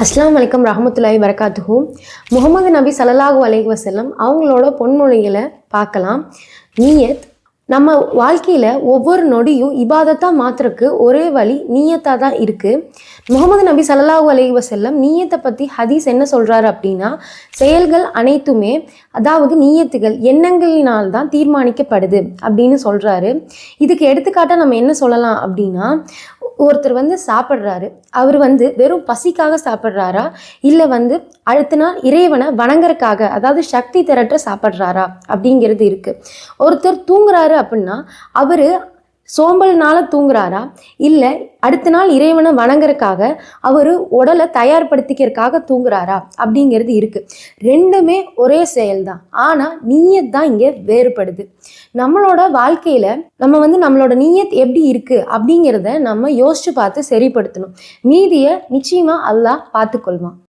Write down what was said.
அஸ்ஸலாமு அலைக்கும் ரஹமத்துல்லாஹி வரகாத்துஹு. முகமது நபி ஸல்லல்லாஹு அலைஹி வஸல்லம் அவங்களோட பொன்மொழிகளை பார்க்கலாம். நீயத் நம்ம வாழ்க்கையில் ஒவ்வொரு நொடியும் இபாதத்தாக மாத்திரக்கு ஒரே வழி நீயத்தாக தான் இருக்குது. முகமது நபி ஸல்லல்லாஹு அலைஹி வஸல்லம் நீயத்தை பற்றி ஹதீஸ் என்ன சொல்கிறாரு அப்படின்னா, செயல்கள் அனைத்துமே அதாவது நீயத்துகள் எண்ணங்களினால் தான் தீர்மானிக்கப்படுது அப்படின்னு சொல்கிறாரு. இதுக்கு எடுத்துக்காட்டாக நம்ம என்ன சொல்லலாம் அப்படின்னா, ஒருத்தர் சாப்பிட்றாரு, அவர் வெறும் பசிக்காக சாப்பிட்றாரா, இல்லை அடுத்த நாள் இறைவனை வணங்குறதுக்காக அதாவது சக்தி திரட்ட சாப்பிட்றாரா அப்படிங்கிறது இருக்குது. ஒருத்தர் தூங்குறாரு அப்படின்னா அவர் சோம்பல்னால தூங்குறாரா, இல்லை அடுத்த நாள் இறைவனை வணங்குறதுக்காக அவர் உடலை தயார்படுத்திக்கிறதுக்காக தூங்குறாரா அப்படிங்கிறது இருக்குது. ரெண்டுமே ஒரே செயல்தான், ஆனால் நீயத் தான் இங்கே வேறுபடுது. நம்மளோட வாழ்க்கையில் நம்ம நம்மளோட நீயத் எப்படி இருக்குது அப்படிங்கிறத நம்ம யோசித்து பார்த்து சரிப்படுத்தணும். மீதியை நிச்சயமாக அல்லாஹ் பார்த்துக்கொள்வான்.